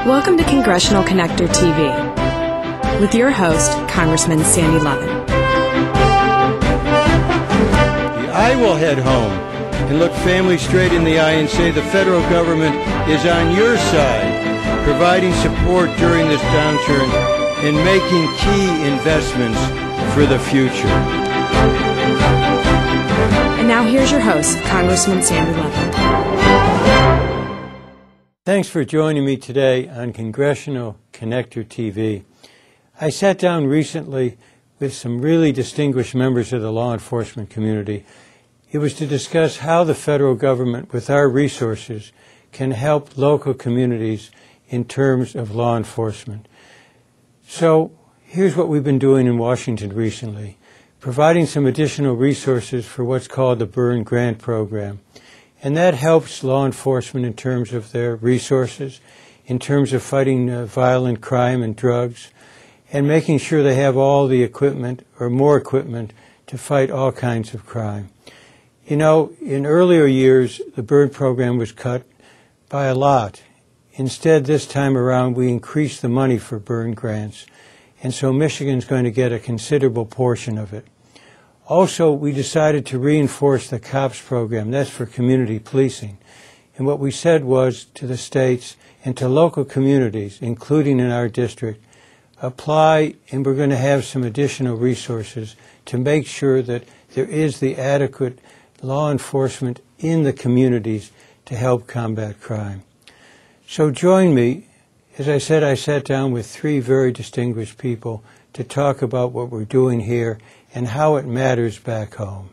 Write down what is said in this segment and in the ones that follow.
Welcome to Congressional Connector TV with your host, Congressman Sandy Levin. I will head home and look families straight in the eye and say the federal government is on your side, providing support during this downturn and making key investments for the future. And now here's your host, Congressman Sandy Levin. Thanks for joining me today on Congressional Connector TV. I sat down recently with some really distinguished members of the law enforcement community. It was to discuss how the federal government, with our resources, can help local communities in terms of law enforcement. So here's what we've been doing in Washington recently, providing some additional resources for what's called the Burn Grant Program. And that helps law enforcement in terms of their resources, in terms of fighting violent crime and drugs, and making sure they have all the equipment or more equipment to fight all kinds of crime. You know, in earlier years, the Burn program was cut by a lot. Instead, this time around, we increased the money for Burn grants, and so Michigan's going to get a considerable portion of it. Also, we decided to reinforce the COPS program. That's for community policing. And what we said was to the states and to local communities, including in our district, apply, and we're going to have some additional resources to make sure that there is the adequate law enforcement in the communities to help combat crime. So join me. As I said, I sat down with three very distinguished people to talk about what we're doing here and how it matters back home.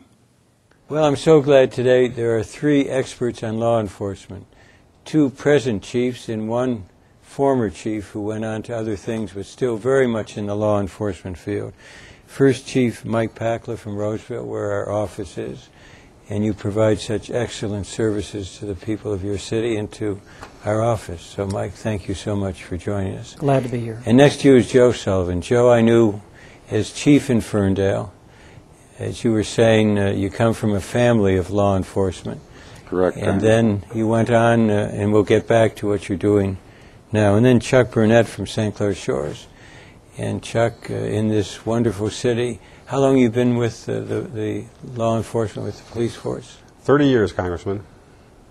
Well, I'm so glad today there are three experts on law enforcement, two present chiefs and one former chief who went on to other things but still very much in the law enforcement field. First, Chief Mike Packla from Roseville, where our office is, and you provide such excellent services to the people of your city and to our office. So, Mike, thank you so much for joining us. Glad to be here. And next to you is Joe Sullivan. Joe, I knew as chief in Ferndale. As you were saying, you come from a family of law enforcement. Correct. And then you went on, and we'll get back to what you're doing now. And then Chuck Burnett from St. Clair Shores. And Chuck, in this wonderful city, how long have you been with the law enforcement, with the police force? 30 years, Congressman.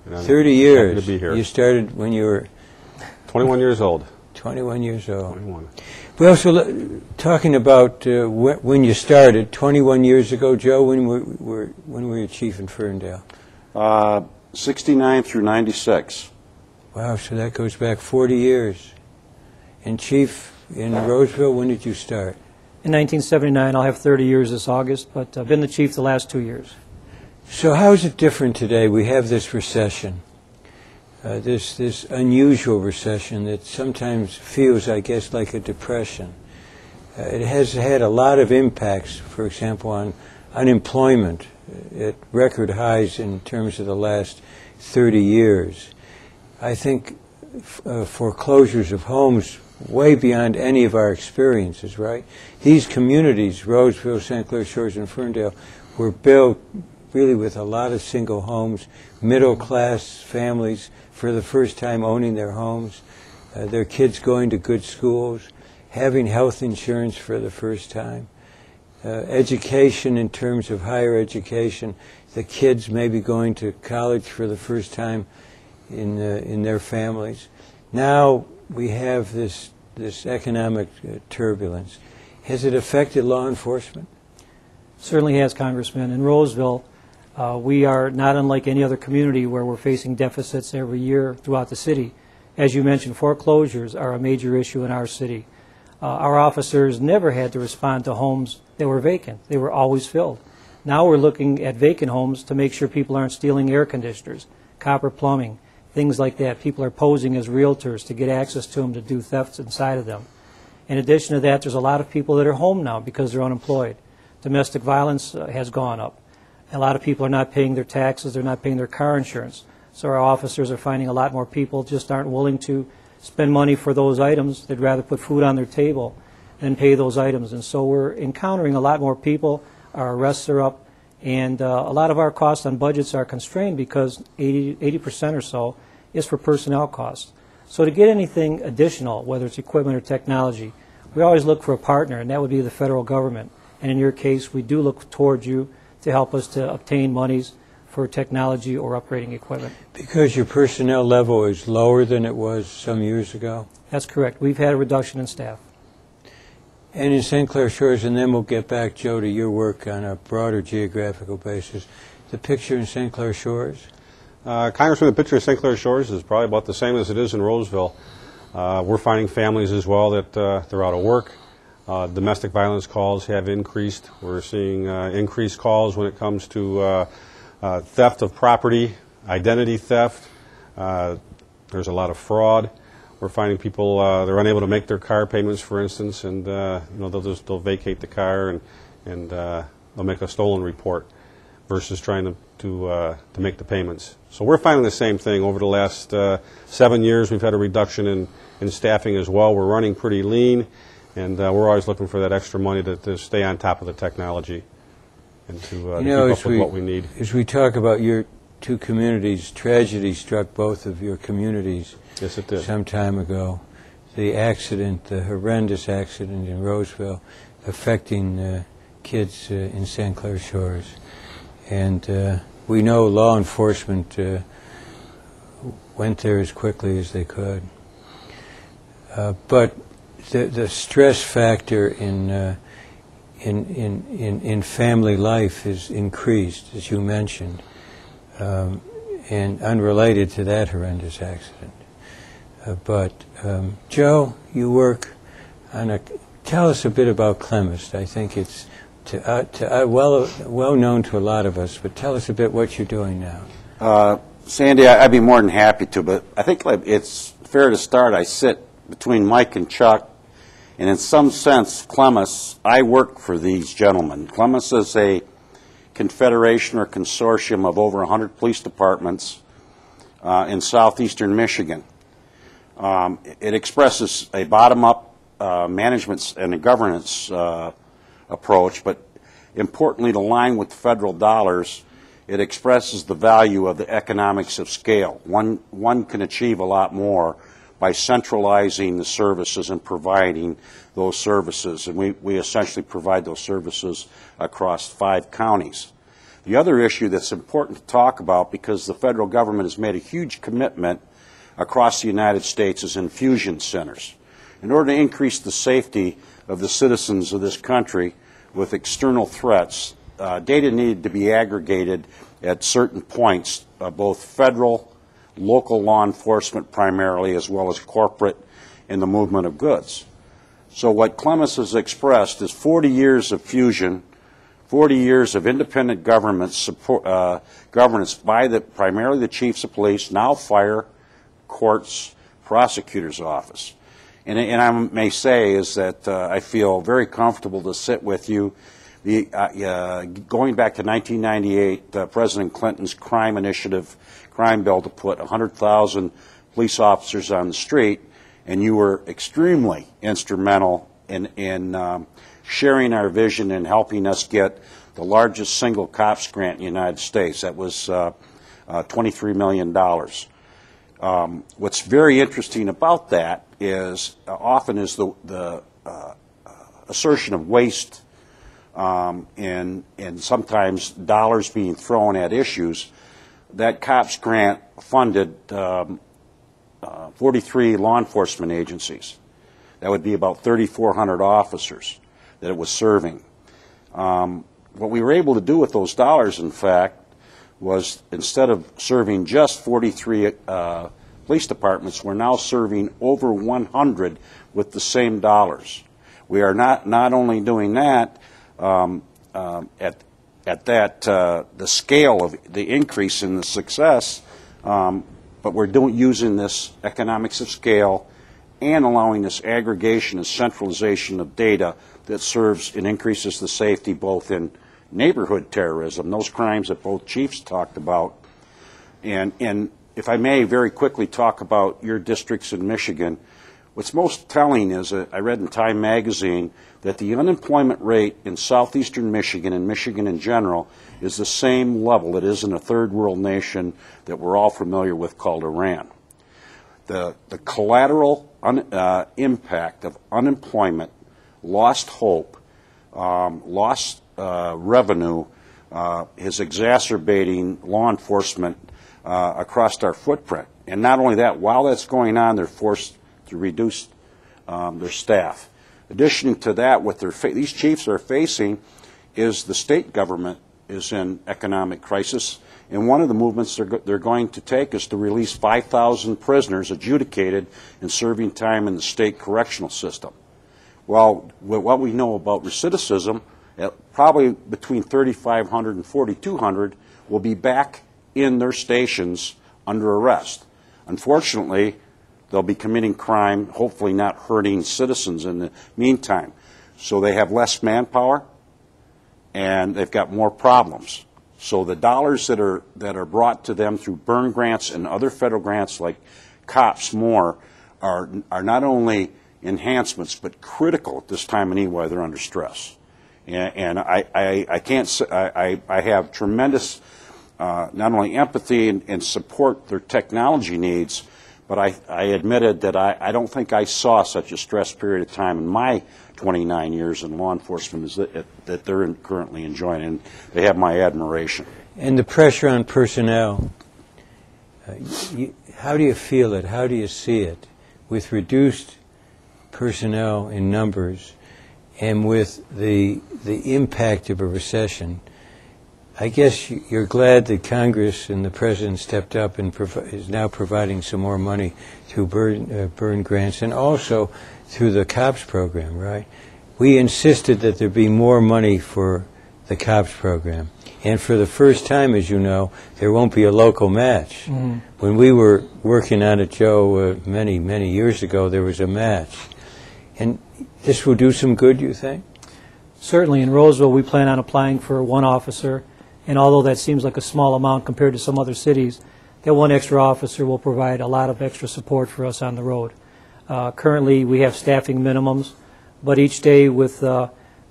30 years. Happy to be here. You started when you were 21 years old. 21 years old. 21. Well, so talking about when you started, 21 years ago, Joe, when were you chief in Ferndale? 69 through 96. Wow, so that goes back 40 years. And chief in Roseville, when did you start? In 1979, I'll have 30 years this August, but I've been the chief the last 2 years. So how is it different today? We have this recession, this unusual recession that sometimes feels, I guess, like a depression. It has had a lot of impacts, for example, on unemployment at record highs in terms of the last 30 years. I think foreclosures of homes way beyond any of our experiences, right? These communities, Roseville, St. Clair Shores, and Ferndale, were built really with a lot of single homes, middle-class families for the first time owning their homes, their kids going to good schools, having health insurance for the first time, education in terms of higher education, the kids maybe going to college for the first time in their families. Now we have this economic turbulence. Has it affected law enforcement? Certainly has, Congressman. In Roseville, we are not unlike any other community where we're facing deficits every year throughout the city. As you mentioned, foreclosures are a major issue in our city. Our officers never had to respond to homes that were vacant. They were always filled. Now we're looking at vacant homes to make sure people aren't stealing air conditioners, copper plumbing, things like that. People are posing as realtors to get access to them to do thefts inside of them. In addition to that, there's a lot of people that are home now because they're unemployed. Domestic violence has gone up. A lot of people are not paying their taxes, they're not paying their car insurance. So our officers are finding a lot more people just aren't willing to spend money for those items. They'd rather put food on their table than pay those items. And so we're encountering a lot more people. Our arrests are up. And a lot of our costs on budgets are constrained because 80% or so is for personnel costs. So to get anything additional, whether it's equipment or technology, we always look for a partner, and that would be the federal government. And in your case, we do look towards you to help us to obtain monies for technology or upgrading equipment. Because your personnel level is lower than it was some years ago? That's correct. We've had a reduction in staff. And in St. Clair Shores, and then we'll get back, Joe, to your work on a broader geographical basis. The picture in St. Clair Shores? Congressman, the picture of St. Clair Shores is probably about the same as it is in Roseville. We're finding families as well that they're out of work. Domestic violence calls have increased. We're seeing increased calls when it comes to theft of property, identity theft. There's a lot of fraud. We're finding people they're unable to make their car payments, for instance, and they'll vacate the car and they'll make a stolen report versus trying to make the payments. So we're finding the same thing. Over the last 7 years, we've had a reduction in staffing as well. We're running pretty lean, and we're always looking for that extra money to stay on top of the technology and to keep up with what we need. As we talk about your two communities, tragedy struck both of your communities. Yes, it did. Some time ago. The accident, the horrendous accident in Roseville affecting kids in St. Clair Shores. And we know law enforcement went there as quickly as they could. But the stress factor in family life is increased, as you mentioned, and unrelated to that horrendous accident. But Joe, you work on a. Tell us a bit about Clemist. I think it's well known to a lot of us. But tell us a bit what you're doing now. Sandy, I'd be more than happy to, but I think it's fair to start. I sit between Mike and Chuck, and in some sense, Clemist, I work for these gentlemen. Clemist is a confederation or consortium of over 100 police departments in southeastern Michigan. It expresses a bottom-up management and a governance approach, but importantly, to align with federal dollars, it expresses the value of the economics of scale. One can achieve a lot more by centralizing the services and providing those services, and we essentially provide those services across 5 counties. The other issue that's important to talk about, because the federal government has made a huge commitment across the United States, is infusion centers. In order to increase the safety of the citizens of this country with external threats, data needed to be aggregated at certain points, both federal, local law enforcement primarily, as well as corporate in the movement of goods. So what Clemist has expressed is 40 years of fusion, 40 years of independent government support, governance by primarily the chiefs of police, now fire, courts, prosecutor's office. And I may say is that I feel very comfortable to sit with you. Going back to 1998, President Clinton's crime initiative, crime bill to put 100,000 police officers on the street, and you were extremely instrumental in sharing our vision and helping us get the largest single COPS grant in the United States. That was $23 million. What's very interesting about that is often is the assertion of waste and sometimes dollars being thrown at issues. That COPS grant funded 43 law enforcement agencies. That would be about 3,400 officers that it was serving. What we were able to do with those dollars, in fact, was instead of serving just 43 police departments, we're now serving over 100 with the same dollars. We are not only doing that at the scale of the increase in the success, but we're using this economics of scale and allowing this aggregation and centralization of data that serves and increases the safety both in neighborhood terrorism, those crimes that both chiefs talked about, and if I may very quickly talk about your districts in Michigan. What's most telling is I read in Time magazine that the unemployment rate in southeastern Michigan and Michigan in general is the same level it is in a third world nation that we're all familiar with called Iran. the collateral impact of unemployment, lost hope, lost revenue is exacerbating law enforcement across our footprint. And not only that, while that's going on, they're forced to reduce their staff. In addition to that, what these chiefs are facing is the state government is in economic crisis, and one of the movements they're going to take is to release 5,000 prisoners adjudicated and serving time in the state correctional system. Well, with what we know about recidivism, probably between 3,500 and 4,200 will be back in their stations under arrest. Unfortunately, they'll be committing crime, hopefully not hurting citizens in the meantime. So they have less manpower, and they've got more problems. So the dollars that are brought to them through burn grants and other federal grants like COPS more are not only enhancements but critical at this time of need while they're under stress. And I have tremendous not only empathy and support their technology needs, but I admitted that I don't think I saw such a stress period of time in my 29 years in law enforcement as that they're currently enjoying, and they have my admiration. And the pressure on personnel, how do you feel it? How do you see it? With reduced personnel in numbers and with the impact of a recession, I guess you're glad that Congress and the President stepped up and is now providing some more money through burn grants and also through the COPS program, right? We insisted that there be more money for the COPS program. And for the first time, as you know, there won't be a local match. Mm-hmm. When we were working on it, Joe, many, many years ago, there was a match. And this will do some good, you think? Certainly. In Roseville, we plan on applying for one officer. And although that seems like a small amount compared to some other cities, that one extra officer will provide a lot of extra support for us on the road. Currently, we have staffing minimums, but each day with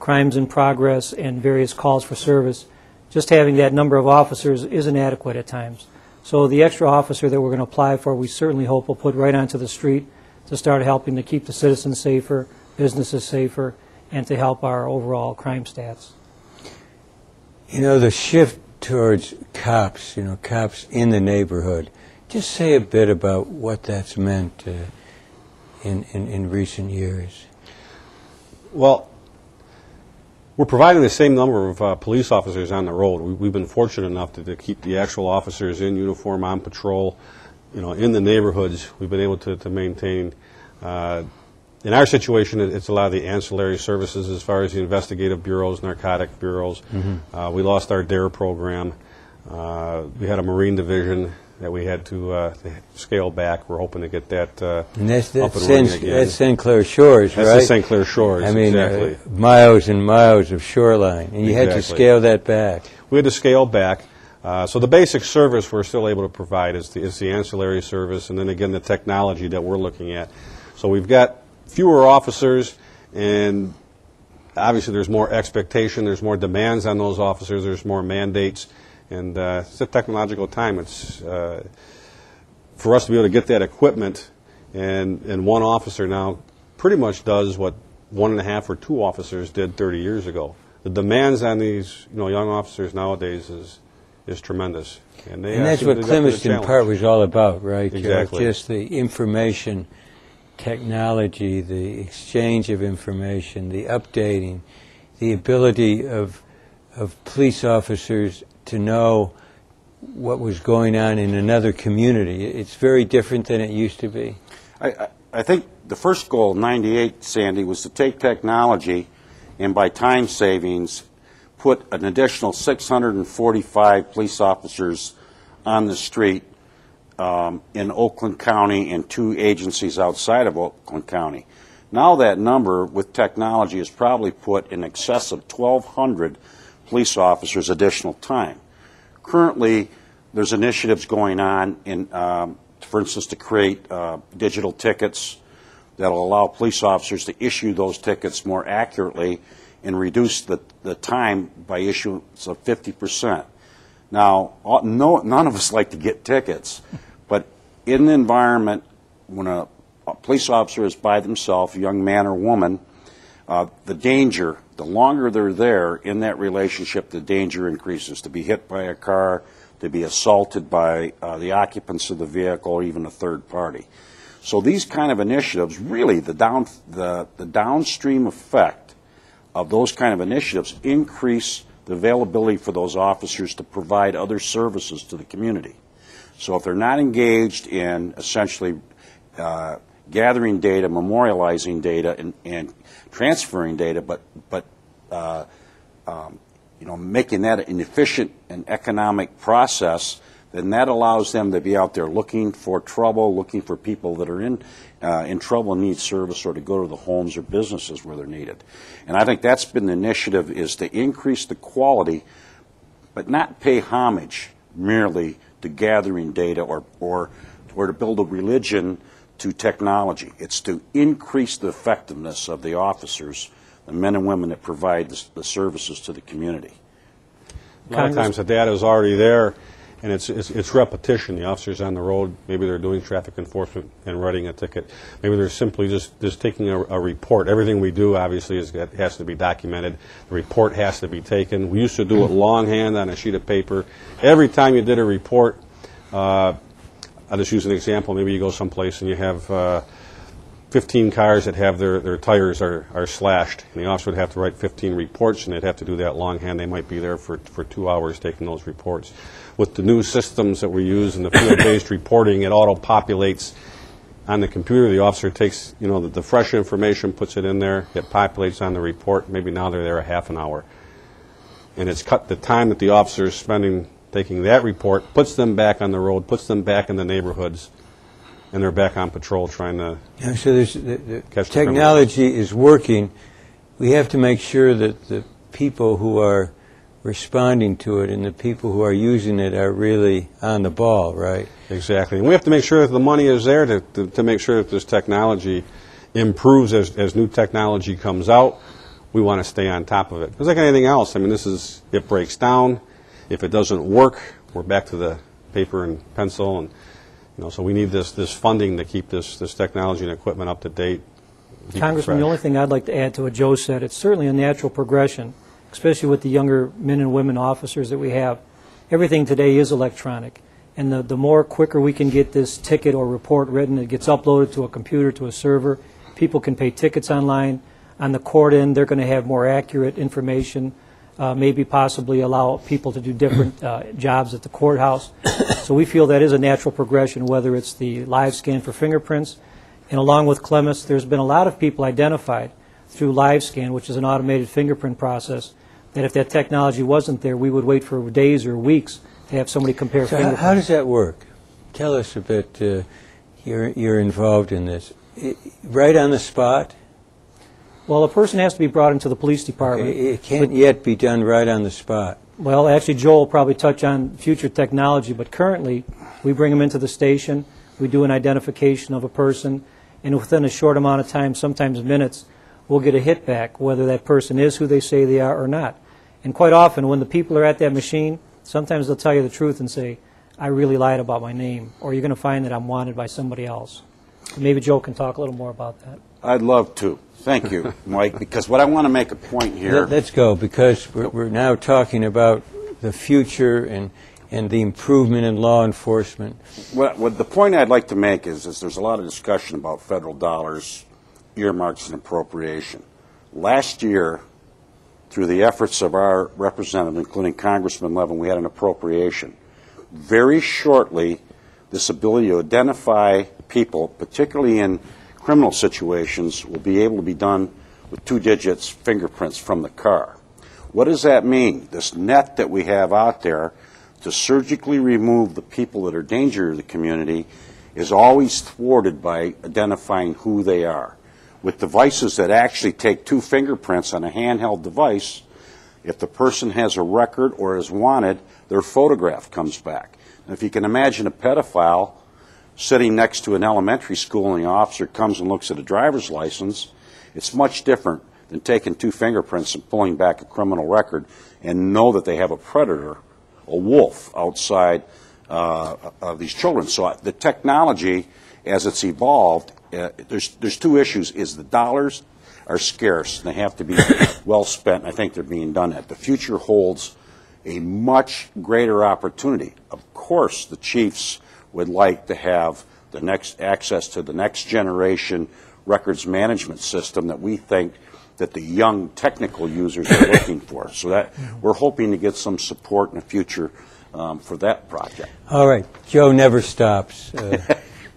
crimes in progress and various calls for service, just having that number of officers isn't adequate at times. So the extra officer that we're going to apply for, we certainly hope will put right onto the street to start helping to keep the citizens safer, businesses safer, and to help our overall crime stats. You know, the shift towards cops, cops in the neighborhood, just say a bit about what that's meant in recent years. Well, we're providing the same number of police officers on the road. We've been fortunate enough to keep the actual officers in uniform, on patrol, in the neighborhoods. We've been able to maintain. In our situation, it's a lot of the ancillary services as far as the investigative bureaus, narcotic bureaus. Mm-hmm. We lost our DARE program. We had a Marine division that we had to scale back. We're hoping to get that up and running again. That's St. Clair Shores, right? That's the St. Clair Shores, I mean, exactly. Miles and miles of shoreline, and you had to scale that back. We had to scale back. So the basic service we're still able to provide is the ancillary service, and then again the technology that we're looking at. So we've got fewer officers, and obviously there's more expectation, there's more demands on those officers, there's more mandates, and it's a technological time. It's for us to be able to get that equipment, and one officer now pretty much does what 1.5 or 2 officers did 30 years ago. The demands on these young officers nowadays is tremendous. And that's what Clemenston Park was all about, right? Exactly. Just the information technology, the exchange of information, the updating, the ability of police officers to know what was going on in another community. It's very different than it used to be. I think the first goal in '98, Sandy, was to take technology and by time savings put an additional 645 police officers on the street in Oakland County and 2 agencies outside of Oakland County. Now that number with technology is probably put in excess of 1,200 police officers additional time. Currently, there's initiatives going on, for instance, to create digital tickets that will allow police officers to issue those tickets more accurately and reduce the time by issuance of 50%. Now, none of us like to get tickets, but in the environment when a police officer is by themselves, a young man or woman, the danger, the longer they're there in that relationship, the danger increases to be hit by a car, to be assaulted by the occupants of the vehicle, or even a third party. So these kind of initiatives, really the downstream effect of those kind of initiatives increase the availability for those officers to provide other services to the community. So if they're not engaged in essentially gathering data, memorializing data, and transferring data, but making that an efficient and economic process, then that allows them to be out there looking for trouble, looking for people that are in trouble and need service, or to go to the homes or businesses where they're needed. And I think that's been the initiative, is to increase the quality, but not pay homage merely to gathering data or to build a religion to technology. It's to increase the effectiveness of the officers, the men and women that provide the services to the community. A lot of times the data is already there, and it's repetition. The officer's on the road, maybe they're doing traffic enforcement and writing a ticket. Maybe they're simply just taking a report. Everything we do, obviously, has to be documented. The report has to be taken. We used to do it longhand on a sheet of paper. Every time you did a report, I'll just use an example. Maybe you go someplace and you have 15 cars that have their tires are slashed, and the officer would have to write 15 reports, and they'd have to do that longhand. They might be there for 2 hours taking those reports. With the new systems that we use and the field-based reporting, it auto-populates on the computer. The officer takes, the fresh information, puts it in there, it populates on the report. Maybe now they're there a half an hour. And it's cut the time that the officer is spending taking that report, puts them back on the road, puts them back in the neighborhoods, and they're back on patrol trying to so the technology is working. We have to make sure that the people who are responding to it and the people who are using it are really on the ball, right? Exactly. And we have to make sure that the money is there to make sure that this technology improves as new technology comes out. We want to stay on top of it. It's like anything else. I mean, it breaks down. If it doesn't work, we're back to the paper and pencil, and so we need this funding to keep this technology and equipment up to date. Congressman, the only thing I'd like to add to what Joe said, it's certainly a natural progression, especially with the younger men and women officers that we have. Everything today is electronic, and the more quicker we can get this ticket or report written, it gets uploaded to a computer, to a server. People can pay tickets online. On the court end, they're going to have more accurate information, maybe possibly allow people to do different jobs at the courthouse. So we feel that is a natural progression, whether it's the live scan for fingerprints. And along with Clemens, there's been a lot of people identified through live scan, which is an automated fingerprint process, that if that technology wasn't there, we would wait for days or weeks to have somebody compare fingerprints. How does that work? Tell us a bit. You're involved in this. Right on the spot? Well, a person has to be brought into the police department. Okay. It can't yet be done right on the spot. Well, actually, Joel will probably touch on future technology, but currently we bring them into the station, we do an identification of a person, and within a short amount of time, sometimes minutes, we'll get a hit back, whether that person is who they say they are or not. And quite often, when the people are at that machine, sometimes they'll tell you the truth and say, I really lied about my name, or you're going to find that I'm wanted by somebody else. So maybe Joe can talk a little more about that. I'd love to. Thank you, Mike, because what I want to make a point here. Let's go, because we're now talking about the future and the improvement in law enforcement. Well, the point I'd like to make is there's a lot of discussion about federal dollars, earmarks, and appropriation. Last year, through the efforts of our representative, including Congressman Levin, we had an appropriation. Very shortly, this ability to identify people, particularly in criminal situations, will be able to be done with 2 digits fingerprints from the car. What does that mean? This net that we have out there to surgically remove the people that are a danger to the community is always thwarted by identifying who they are. With devices that actually take 2 fingerprints on a handheld device, if the person has a record or is wanted, their photograph comes back. And if you can imagine a pedophile sitting next to an elementary school and the officer comes and looks at a driver's license, it's much different than taking 2 fingerprints and pulling back a criminal record and know that they have a predator, a wolf, outside of these children. So the technology, as it's evolved, there's two issues. Is the dollars are scarce, and they have to be well spent, and I think they're being done at. The future holds a much greater opportunity. Of course, the chiefs would like to have the next access to the next generation records management system that we think that the young technical users are looking for. So that we're hoping to get some support in the future for that project. All right. Joe never stops,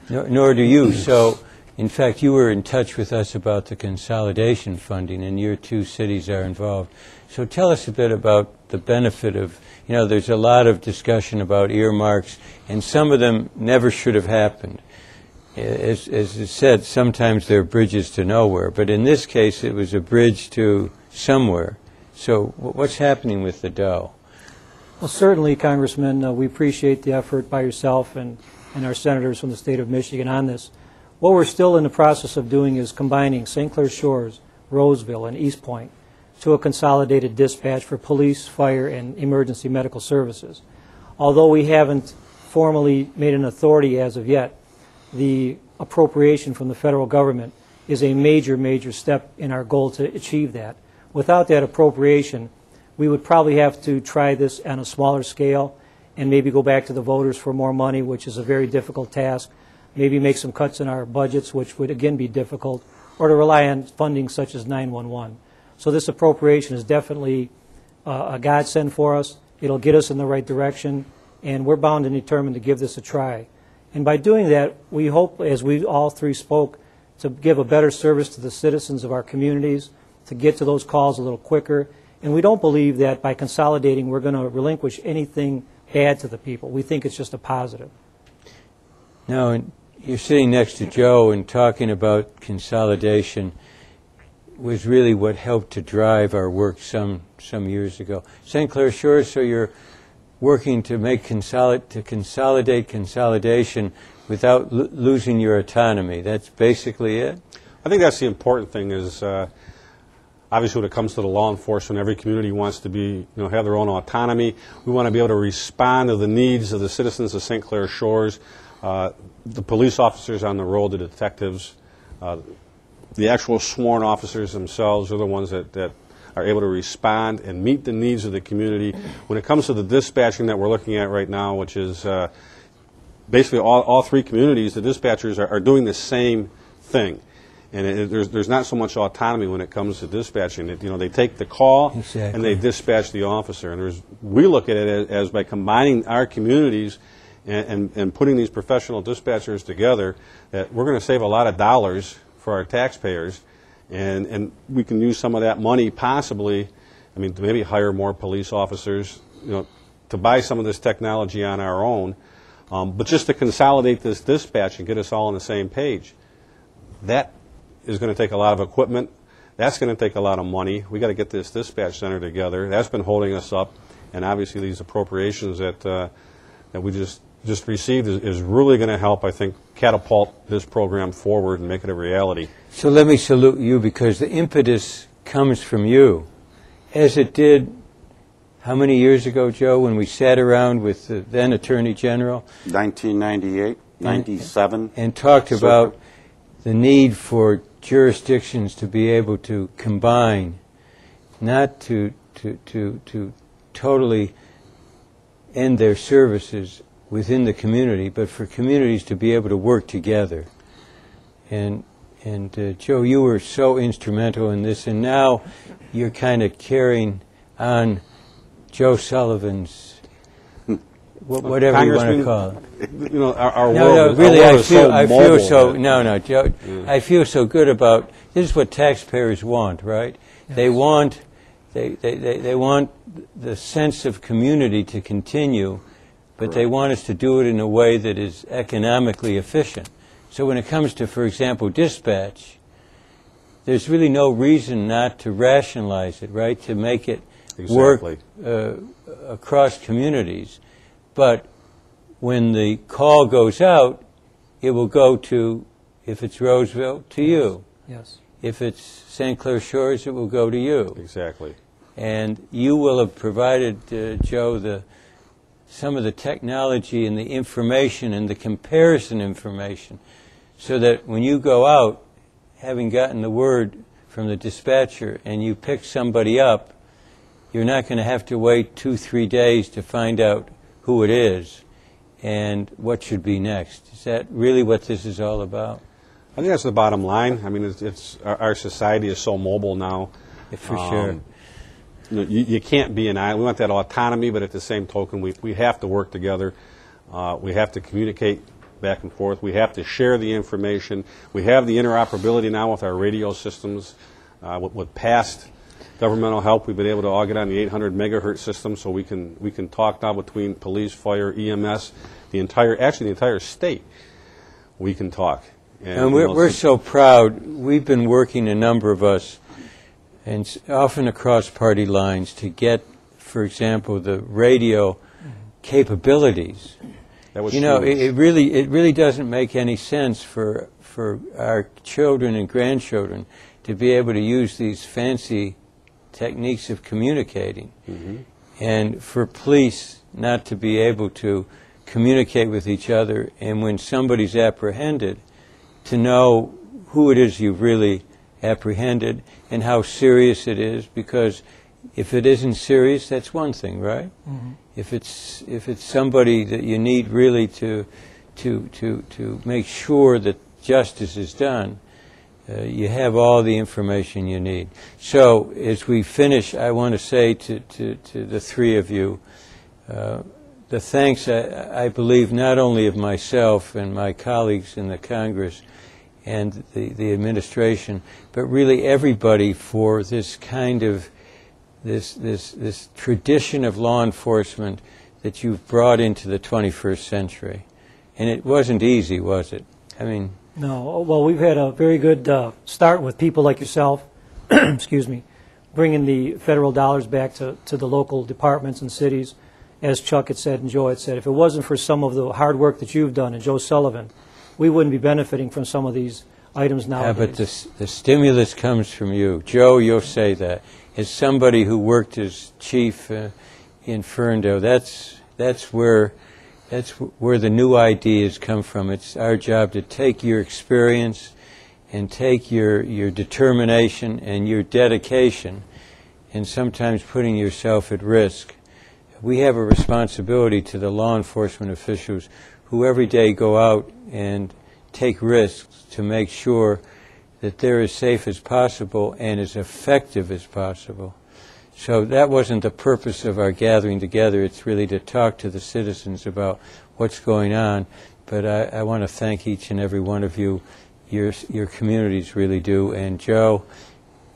nor do you. So, in fact, you were in touch with us about the consolidation funding, and your two cities are involved. So tell us a bit about the benefit of, there's a lot of discussion about earmarks, and some of them never should have happened. As is said, sometimes they're bridges to nowhere, but in this case it was a bridge to somewhere. So what's happening with the dough? Well, certainly, Congressman, we appreciate the effort by yourself and our senators from the state of Michigan on this. What we're still in the process of doing is combining St. Clair Shores, Roseville, and East Point to a consolidated dispatch for police, fire, and emergency medical services. Although we haven't formally made an authority as of yet, the appropriation from the federal government is a major, major step in our goal to achieve that. Without that appropriation, we would probably have to try this on a smaller scale and maybe go back to the voters for more money, which is a very difficult task, maybe make some cuts in our budgets, which would again be difficult, or to rely on funding such as 911. So this appropriation is definitely a godsend for us. It'll get us in the right direction, and we're bound and determined to give this a try. And by doing that, we hope, as we all three spoke, to give a better service to the citizens of our communities, to get to those calls a little quicker. And we don't believe that by consolidating we're going to relinquish anything bad to the people. We think it's just a positive. Now, and you're sitting next to Joe, and talking about consolidation was really what helped to drive our work some years ago. St. Clair Shores, so you're working to make consolidate consolidation without losing your autonomy. That's basically it? I think that's the important thing is, obviously when it comes to the law enforcement, every community wants to be, have their own autonomy. We want to be able to respond to the needs of the citizens of St. Clair Shores, the police officers on the road, the detectives, the actual sworn officers themselves are the ones that are able to respond and meet the needs of the community. When it comes to the dispatching that we're looking at right now, which is basically all three communities, the dispatchers are doing the same thing. And there's not so much autonomy when it comes to dispatching. They take the call and they dispatch the officer. And we look at it as by combining our communities and putting these professional dispatchers together, that we're going to save a lot of dollars for our taxpayers. And we can use some of that money possibly, to maybe hire more police officers, to buy some of this technology on our own. But just to consolidate this dispatch and get us all on the same page, that is going to take a lot of equipment. That's going to take a lot of money. We got to get this dispatch center together. That's been holding us up. And obviously these appropriations that we just received is really going to help, I think, catapult this program forward and make it a reality. So let me salute you, because the impetus comes from you, as it did how many years ago, Joe, when we sat around with the then Attorney General? 1998, 97. And talked about the need for jurisdictions to be able to combine, not to totally end their services within the community, but for communities to be able to work together. And Joe, you were so instrumental in this, and now you're kind of carrying on Joe Sullivan's, whatever you want to call it. Our world, really, I feel so. Joe, I feel so good about. This is what taxpayers want, right? Yes. They want the sense of community to continue, but they want us to do it in a way that is economically efficient. So when it comes to, for example, dispatch, there's really no reason not to rationalize it, right? To make it work across communities. But when the call goes out, it will go to, if it's Roseville, to you. Yes. If it's St. Clair Shores, it will go to you. Exactly. And you will have provided, Joe, some of the technology and the information and the comparison information so that when you go out, having gotten the word from the dispatcher, and you pick somebody up, you're not going to have to wait 2-3 days to find out who it is and what should be next. Is that really what this is all about? I think that's the bottom line. I mean, it's our society is so mobile now. Yeah, for sure. You can't be an island. We want that autonomy, but at the same token, we have to work together. We have to communicate back and forth. We have to share the information. We have the interoperability now with our radio systems. With past governmental help, we've been able to get on the 800 megahertz system, so we can talk now between police, fire, EMS, the entire state. We can talk. And we're so proud. We've been working, a number of us, and often across party lines, to get, for example, the radio capabilities. That was you know, huge. it really doesn't make any sense for our children and grandchildren to be able to use these fancy techniques of communicating, and for police not to be able to communicate with each other, and when somebody's apprehended, to know who it is you've really apprehended and how serious it is, because if it isn't serious, that's one thing, right? If it's somebody that you need really to make sure that justice is done, you have all the information you need. So as we finish, I want to say to the three of you, the thanks, I believe, not only of myself and my colleagues in the Congress and the administration, but really everybody for this kind of this tradition of law enforcement that you've brought into the 21st century. And it wasn't easy, was it? I mean... No. Well, we've had a very good start with people like yourself, excuse me, bringing the federal dollars back to the local departments and cities. As Chuck had said and Joe had said, if it wasn't for some of the hard work that you've done, and Joe Sullivan, we wouldn't be benefiting from some of these items nowadays. Yeah, but the stimulus comes from you. Joe, you'll say that. As somebody who worked as chief in Ferndale, that's where the new ideas come from. It's our job to take your experience and take your determination and your dedication, and sometimes putting yourself at risk. We have a responsibility to the law enforcement officials who every day go out and take risks to make sure that they're as safe as possible and as effective as possible. So that wasn't the purpose of our gathering together. It's really to talk to the citizens about what's going on. But I want to thank each and every one of you. Your communities really do. And Joe,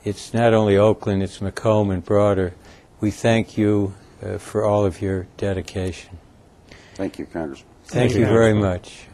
it's not only Oakland, it's Macomb and broader. We thank you for all of your dedication. Thank you, Congressman. Thank you very much.